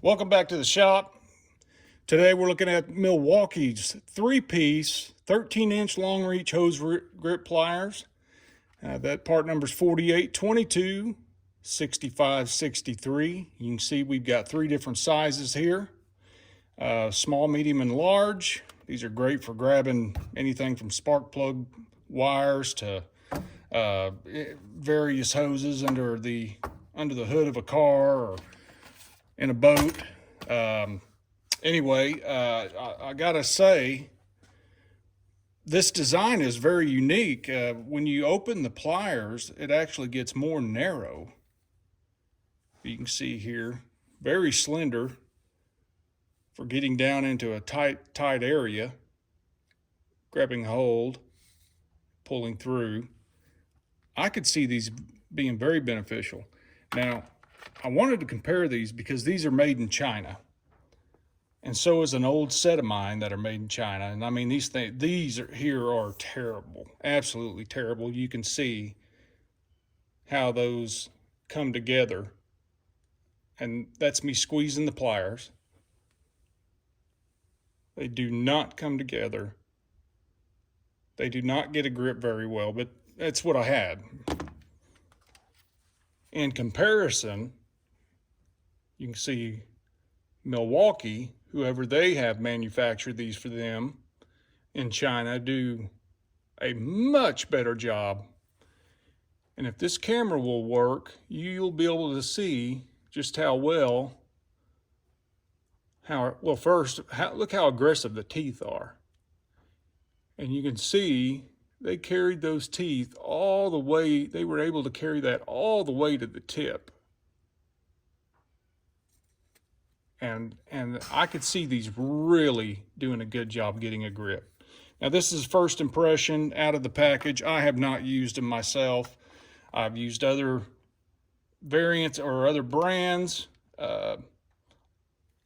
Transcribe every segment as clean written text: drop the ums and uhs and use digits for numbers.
Welcome back to the shop. Today we're looking at Milwaukee's 3-piece 13-inch long reach hose grip pliers. That part number is 4822 6563. You can see we've got 3 different sizes here. Small, medium, and large. These are great for grabbing anything from spark plug wires to various hoses under the hood of a car or in a boat. Anyway, I gotta say, this design is very unique. When you open the pliers, it actually gets more narrow. You can see here, very slender for getting down into a tight area, grabbing hold, pulling through. I could see these being very beneficial. Now, I wanted to compare these because these are made in China. And so is an old set of mine that are made in China. And I mean, these here are terrible, absolutely terrible. You can see how those come together. And that's me squeezing the pliers. They do not come together. They do not get a grip very well, but that's what I had. In comparison, you can see Milwaukee, whoever they have manufactured these for them in China, do a much better job. And if this camera will work, you'll be able to see just look how aggressive the teeth are. And you can see they carried those teeth all the way, they were able to carry that all the way to the tip. And I could see these really doing a good job getting a grip. Now, this is first impression out of the package. I have not used them myself. I've used other variants or other brands,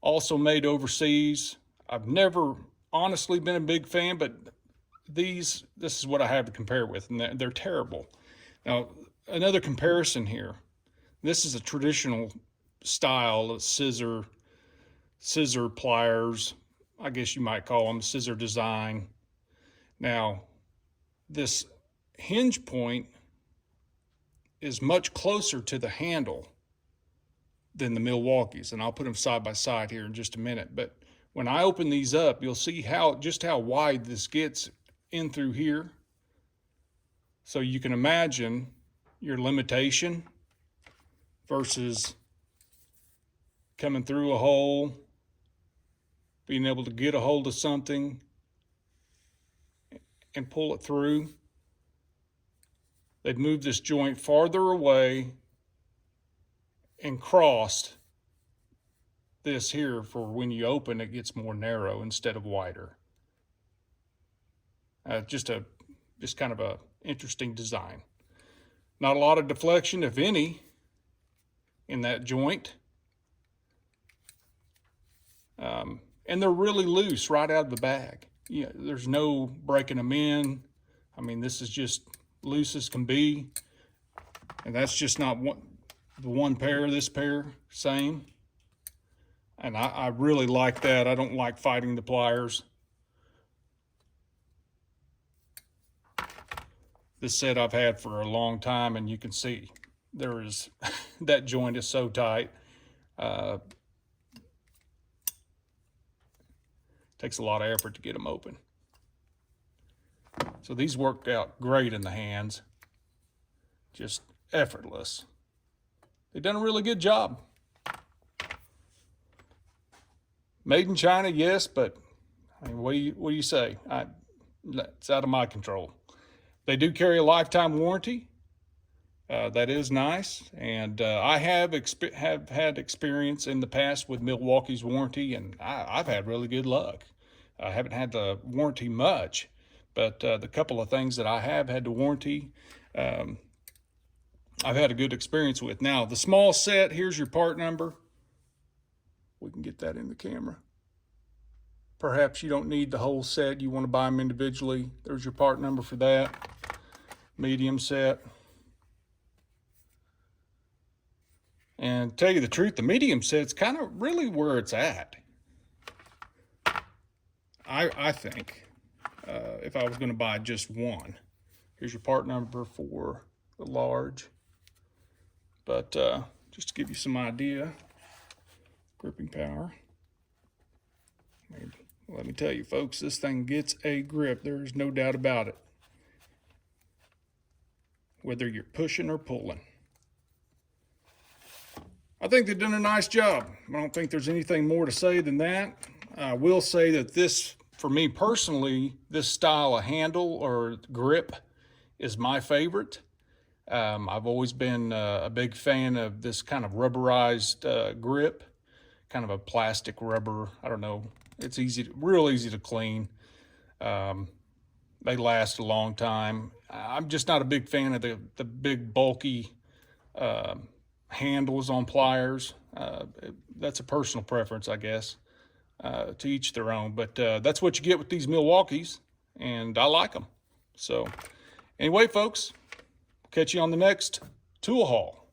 also made overseas. I've never honestly been a big fan, but this is what I have to compare with, and they're terrible. Now, another comparison here. This is a traditional style of scissor pliers, I guess you might call them, scissor design. Now, this hinge point is much closer to the handle than the Milwaukee's, and I'll put them side by side here in just a minute. But when I open these up, you'll see just how wide this gets in through here. So you can imagine your limitation versus coming through a hole, being able to get a hold of something and pull it through. They've moved this joint farther away and crossed this here for when you open, it gets more narrow instead of wider. Just kind of a interesting design. Not a lot of deflection, if any, in that joint. And they're really loose right out of the bag. Yeah, there's no breaking them in. I mean, this is just loose as can be. And that's just not the one pair, this pair, same. And I really like that. I don't like fighting the pliers. This set I've had for a long time, and you can see that joint is so tight. Takes a lot of effort to get them open. So these worked out great in the hands. Just effortless. They've done a really good job. Made in China, yes, but I mean, what do you say? It's out of my control. They do carry a lifetime warranty. That is nice, and I have had experience in the past with Milwaukee's warranty, and I've had really good luck. I haven't had the warranty much, but the couple of things that I have had the warranty, I've had a good experience with. Now, the small set, here's your part number. We can get that in the camera. Perhaps you don't need the whole set. You want to buy them individually. There's your part number for that. Medium set. And to tell you the truth, the medium set's kind of really where it's at. I think, if I was going to buy just one. Here's your part number for the large. But just to give you some idea, gripping power. Let me tell you, folks, this thing gets a grip. There is no doubt about it. Whether you're pushing or pulling. I think they've done a nice job. I don't think there's anything more to say than that. I will say that this, for me personally, this style of handle or grip is my favorite. I've always been a big fan of this kind of rubberized grip, kind of a plastic rubber. I don't know. It's real easy to clean. They last a long time. I'm just not a big fan of the big bulky handles on pliers. That's a personal preference, I guess. To each their own. But that's what you get with these Milwaukees, and I like them. So anyway, folks, catch you on the next tool haul.